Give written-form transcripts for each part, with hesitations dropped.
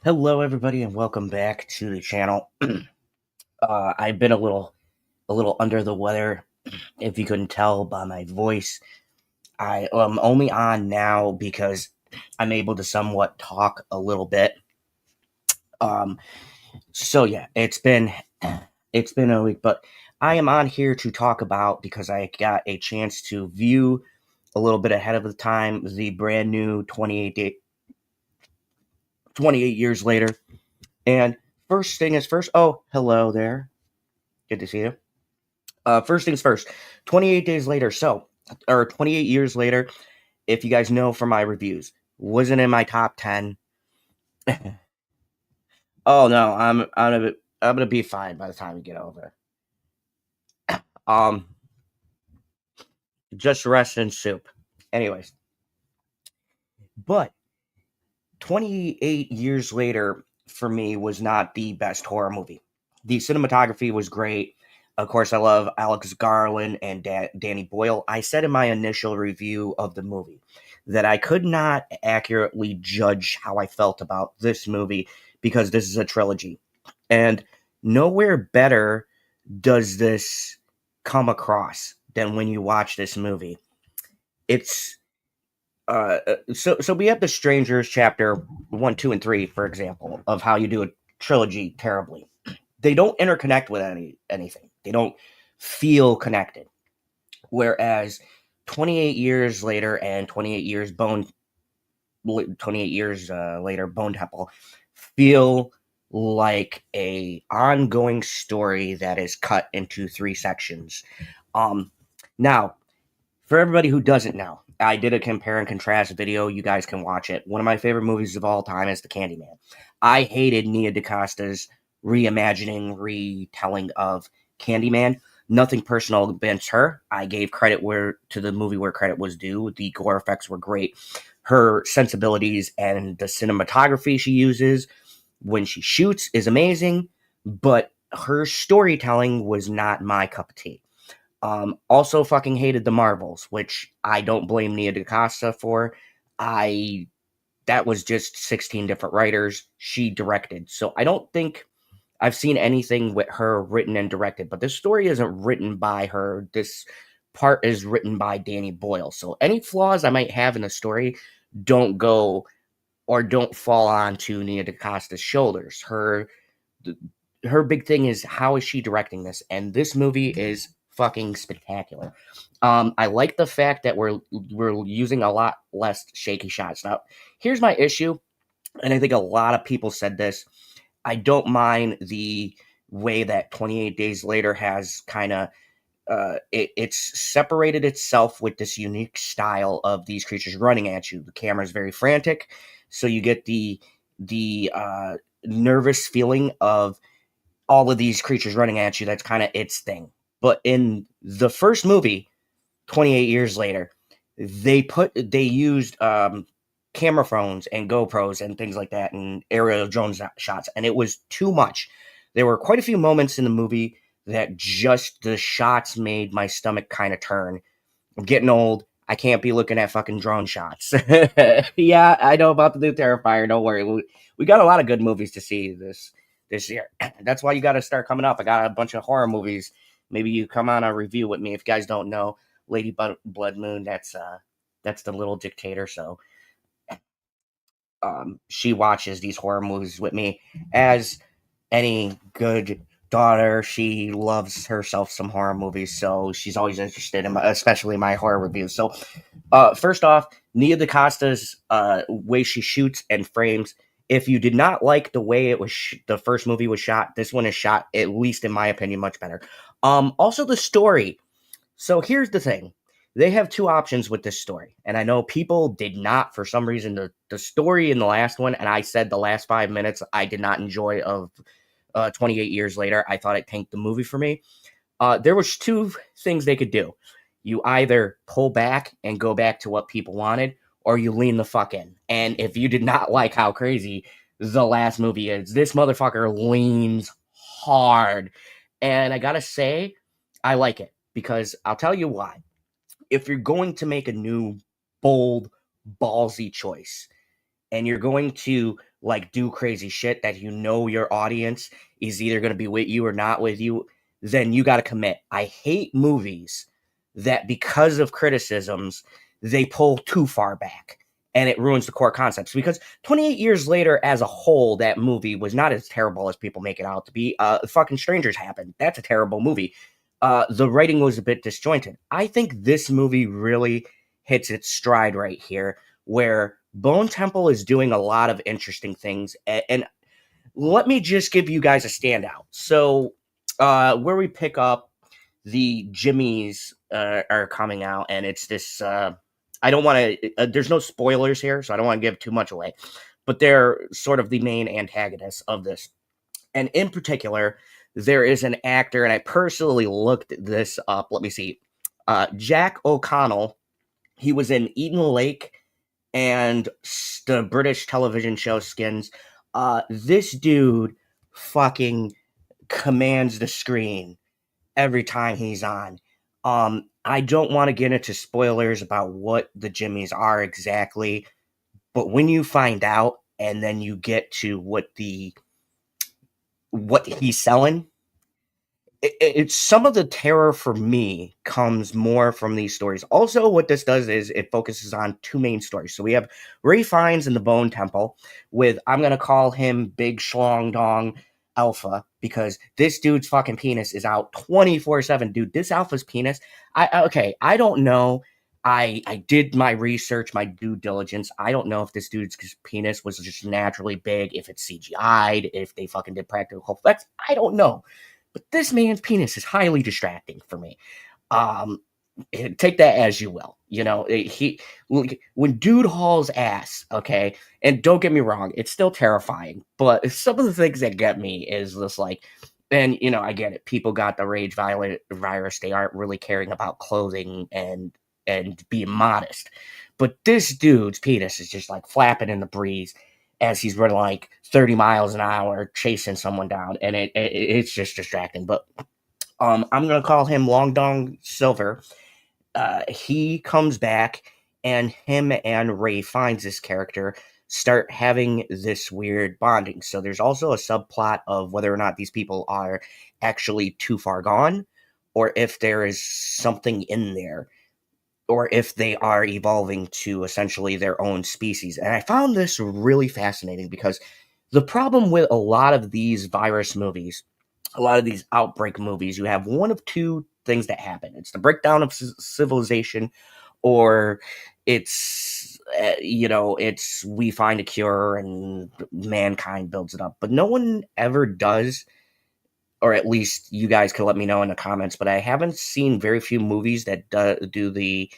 Hello, everybody, and welcome back to the channel. I've been a little under the weather, if you couldn't tell by my voice. I am only on now because I'm able to somewhat talk a little bit. Um, so yeah, it's been a week, but I am on here to talk about because I got a chance to view a little bit ahead of the time the brand new 28 years later. And first thing is first. Oh, hello there. Good to see you. First things first, 28 days later, or 28 years later, if you guys know from my reviews, wasn't in my top 10. Oh no, I'm gonna be fine by the time we get over. Um, just rest and soup. Anyways, but 28 years later for me was not the best horror movie. The cinematography was great. Of course, I love Alex Garland and Danny Boyle. I said in my initial review of the movie that I could not accurately judge how I felt about this movie because this is a trilogy. And nowhere better does this come across than when you watch this movie. It's so we have the Strangers chapter 1, 2, and 3, for example, of how you do a trilogy terribly. They don't interconnect with anything. They don't feel connected. Whereas 28 years later and 28 years later, Bone Temple feel like a ongoing story that is cut into three sections. Um, Now, for everybody who doesn't know, I did a compare and contrast video. You guys can watch it. One of my favorite movies of all time is The Candyman. I hated Nia DaCosta's reimagining, retelling of Candyman. Nothing personal against her. I gave credit where to the movie where credit was due. The gore effects were great. Her sensibilities and the cinematography she uses when she shoots is amazing, but her storytelling was not my cup of tea. Also fucking hated the Marvels, which I don't blame Nia DaCosta for. I That was just 16 different writers she directed. So I don't think I've seen anything with her written and directed, but this story isn't written by her. This part is written by Danny Boyle. So any flaws I might have in the story don't go or don't fall onto Nia DaCosta's shoulders. Her big thing is how is she directing this, and this movie is fucking spectacular. I like the fact that we're using a lot less shaky shots. Now, here's my issue, and I think a lot of people said this. I don't mind the way that 28 Days Later has kind of it's separated itself with this unique style of these creatures running at you. The camera is very frantic, so you get the nervous feeling of all of these creatures running at you. That's kind of its thing. But in the first movie, 28 years later, they used camera phones and GoPros and things like that and aerial drone shots, and it was too much. There were quite a few moments in the movie that just the shots made my stomach kind of turn. I'm getting old. I can't be looking at fucking drone shots. Yeah, I know about the new Terrifier. Don't worry. We got a lot of good movies to see this year. That's why you got to start coming up. I got a bunch of horror movies. Maybe you come on a review with me. If you guys don't know, Lady Blood Moon, that's the little dictator. So she watches these horror movies with me. As any good daughter, she loves herself some horror movies, so she's always interested in especially my horror reviews. So, first off, Nia DaCosta's way she shoots and frames. If you did not like the way it was, the first movie was shot, this one is shot, at least in my opinion, much better. Also the story. So here's the thing. They have two options with this story. And I know people did not, for some reason, the story in the last one, and I said the last 5 minutes I did not enjoy of 28 years later. I thought it tanked the movie for me. There was two things they could do. You either pull back and go back to what people wanted, or you lean the fuck in. And if you did not like how crazy the last movie is, this motherfucker leans hard. And I gotta say, I like it because I'll tell you why. If you're going to make a new, bold, ballsy choice, and you're going to like do crazy shit that you know your audience is either going to be with you or not with you, then you got to commit. I hate movies that because of criticisms they pull too far back and it ruins the core concepts, because 28 years later as a whole that movie was not as terrible as people make it out to be. Fucking Strangers happened. That's a terrible movie. The writing was a bit disjointed. I think this movie really hits its stride right here, where Bone Temple is doing a lot of interesting things. And let me just give you guys a standout. So, where we pick up, the Jimmies are coming out, and it's this. I don't want to. There's no spoilers here, so I don't want to give too much away. But they're sort of the main antagonists of this, and in particular, there is an actor, and I personally looked this up. Let me see. Jack O'Connell. He was in Eden Lake and the British television show Skins. This dude fucking commands the screen every time he's on. I don't want to get into spoilers about what the Jimmies are exactly, but when you find out and then you get to what he's selling, it's some of the terror for me comes more from these stories. Also, what this does is it focuses on two main stories. So we have Ray Fiennes in the Bone Temple with, I'm going to call him Big Schlong Dong Alpha, because this dude's fucking penis is out 24/7. Dude, this alpha's penis. I don't know. I did my research, my due diligence. I don't know if this dude's penis was just naturally big, if it's CGI'd, if they fucking did practical effects. I don't know. But this man's penis is highly distracting for me. Um, Take that as you will. You know, when dude hauls ass, okay, and don't get me wrong, it's still terrifying. But some of the things that get me is this, like, and you know, I get it. People got the rage virus. They aren't really caring about clothing and being modest. But this dude's penis is just like flapping in the breeze as he's running like 30 miles an hour chasing someone down, and it's just distracting. But I'm gonna call him Long Dong Silver. He comes back, and him and Ray Fiennes this character start having this weird bonding. So there's also a subplot of whether or not these people are actually too far gone, or if there is something in there, or if they are evolving to essentially their own species. And I found this really fascinating because the problem with a lot of these virus movies, a lot of these outbreak movies, you have one of two things that happen. It's the breakdown of civilization, or it's, it's we find a cure and mankind builds it up. But no one ever does, or at least you guys can let me know in the comments, but I haven't seen very few movies that do the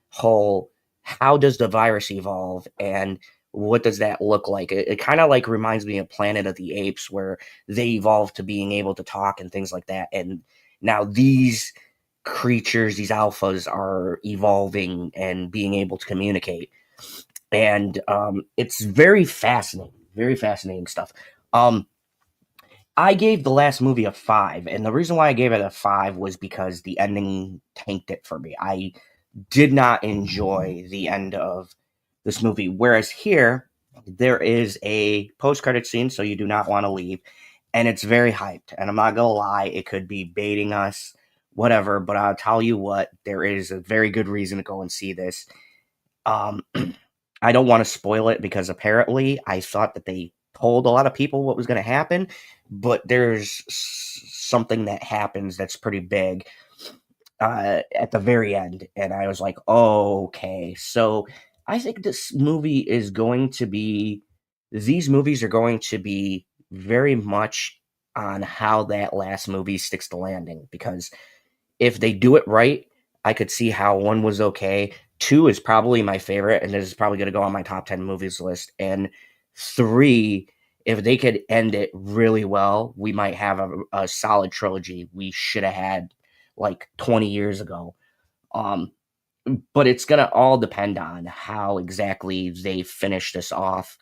whole, how does the virus evolve and what does that look like? It kind of like reminds me of Planet of the Apes, where they evolved to being able to talk and things like that. And now these creatures, these alphas, are evolving and being able to communicate. And it's very fascinating stuff. I gave the last movie a 5, and the reason why I gave it a 5 was because the ending tanked it for me. I did not enjoy the end of this movie. Whereas here, there is a post-credit scene, so you do not want to leave, and it's very hyped. And I'm not gonna lie, it could be baiting us, whatever. But I'll tell you what, there is a very good reason to go and see this. Um, I don't want to spoil it because apparently I thought that they told a lot of people what was going to happen, but there's something that happens that's pretty big at the very end, and I was like, oh, okay. So I think this movie is going to be, these movies are going to be very much on how that last movie sticks to landing, because if they do it right, I could see how 1 was okay. 2 is probably my favorite, and this is probably going to go on my top 10 movies list. And 3, if they could end it really well, we might have a solid trilogy we should have had like 20 years ago. Um, but it's going to all depend on how exactly they finish this off,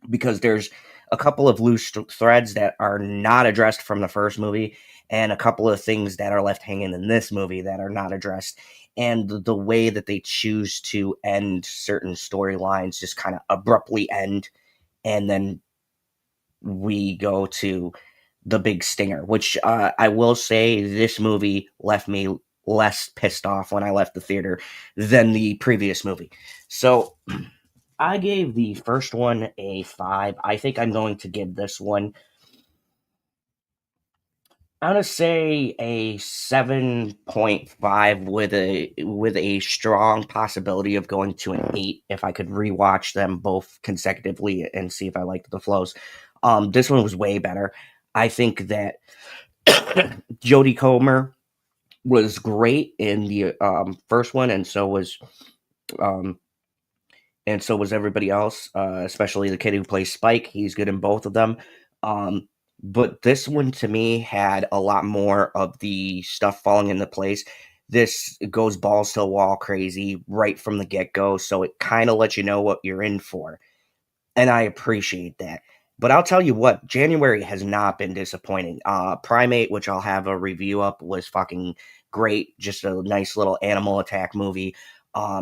because there's a couple of loose threads that are not addressed from the first movie, and a couple of things that are left hanging in this movie that are not addressed. and the way that they choose to end certain storylines just kind of abruptly end, and then we go to the big stinger, which I will say this movie left me less pissed off when I left the theater than the previous movie. So I gave the first one a 5. I think I'm going to give this one, I'm gonna say a 7.5 with a strong possibility of going to an 8 if I could rewatch them both consecutively and see if I liked the flows. This one was way better. I think that Jodie Comer was great in the first one, um, and so was everybody else, especially the kid who plays Spike. He's good in both of them. Um, but this one to me had a lot more of the stuff falling into place. This goes balls to the wall crazy right from the get go, so it kind of lets you know what you're in for, and I appreciate that. But I'll tell you what, January has not been disappointing. Primate, which I'll have a review up, was fucking great. Just a nice little animal attack movie.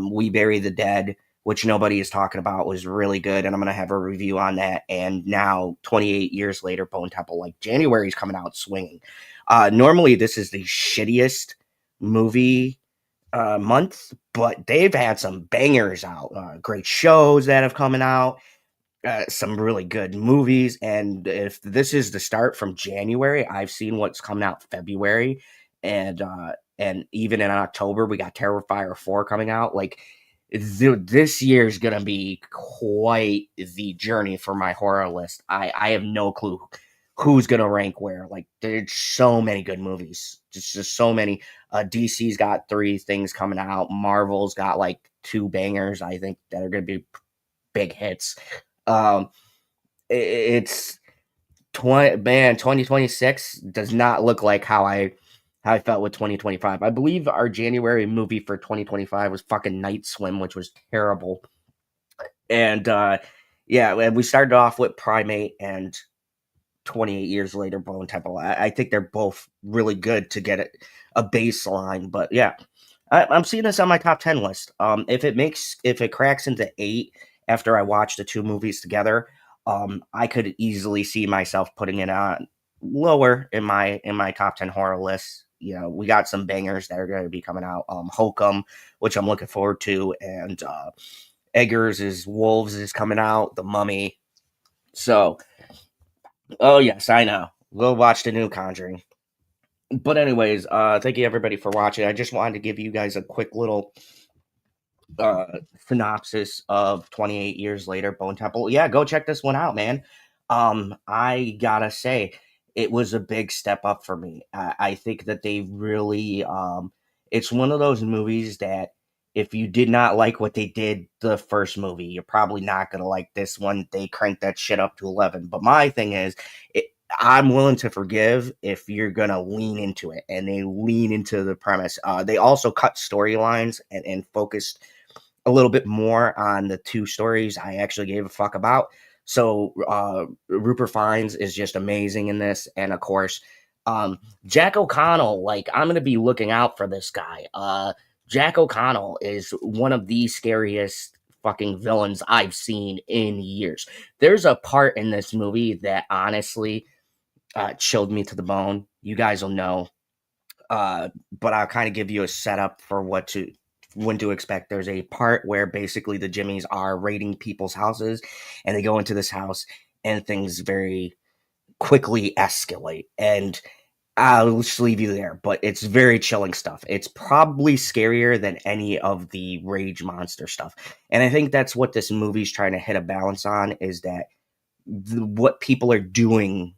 We Bury the Dead, which nobody is talking about, was really good, and I'm gonna have a review on that. And now, 28 years later, Bone Temple, like January's coming out swinging. Normally, this is the shittiest movie month, but they've had some bangers out. Great shows that have coming out, some really good movies. And if this is the start from January, I've seen what's coming out February, and even in October we got Terrifier 4 coming out. Like this year is gonna be quite the journey for my horror list. I have no clue who's gonna rank where. Like there's so many good movies, just so many. DC's got 3 things coming out. Marvel's got like 2 bangers, I think, that are gonna be big hits. um, it's 2026 does not look like how I felt with 2025. I believe our January movie for 2025 was fucking Night Swim, which was terrible. And yeah, and we started off with Primate and 28 years later Bone Temple. I think they're both really good to get a baseline. But yeah, I'm seeing this on my top 10 list. If it cracks into 8 after I watch the 2 movies together, I could easily see myself putting it on lower in my top 10 horror list. You know, we got some bangers that are going to be coming out. Hokum, which I'm looking forward to, and Eggers is Wolves is coming out. The Mummy. So, oh yes, I know. We'll watch the new Conjuring. But anyways, thank you everybody for watching. I just wanted to give you guys a quick little uh synopsis of 28 years later Bone Temple. Yeah, go check this one out, man. I gotta say, it was a big step up for me. I think that they really it's one of those movies that if you did not like what they did the first movie, you're probably not gonna like this one. They cranked that shit up to 11. But my thing is, I'm willing to forgive if you're gonna lean into it, and they lean into the premise. They also cut storylines and focused a little bit more on the 2 stories I actually gave a fuck about. So Rupert Fiennes is just amazing in this, and of course, Jack O'Connell. Like I'm gonna be looking out for this guy. Jack O'Connell is one of the scariest fucking villains I've seen in years. There's a part in this movie that honestly chilled me to the bone. You guys will know, but I'll kind of give you a setup for when to expect. There's a part where basically the Jimmies are raiding people's houses, and they go into this house, and things very quickly escalate. And I'll just leave you there, but it's very chilling stuff. It's probably scarier than any of the Rage Monster stuff, and I think that's what this movie's trying to hit a balance on, is that what people are doing,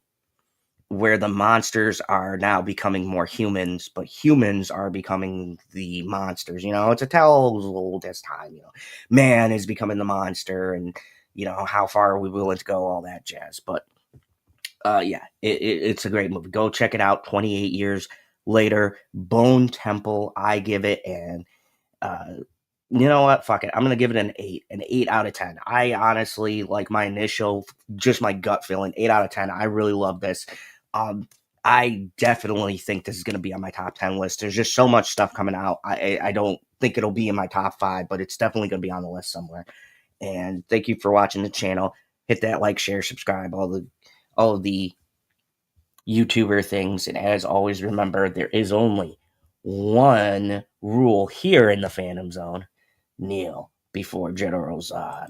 where the monsters are now becoming more humans, but humans are becoming the monsters. You know, it's a tell as old as time. You know, man is becoming the monster, and you know how far are we willing to go, all that jazz. But yeah, it's a great movie. Go check it out. 28 years later, Bone Temple. I give it an you know what? Fuck it. I'm gonna give it an 8 out of 10. I honestly, like, my initial, just my gut feeling, 8 out of 10. I really love this. Um, I definitely think this is going to be on my top 10 list. There's just so much stuff coming out. I don't think it'll be in my top 5, but it's definitely going to be on the list somewhere. And thank you for watching the channel. Hit that like, share, subscribe, all of the YouTuber things. And as always, remember, there is only one rule here in the Phantom Zone: kneel before General Zod.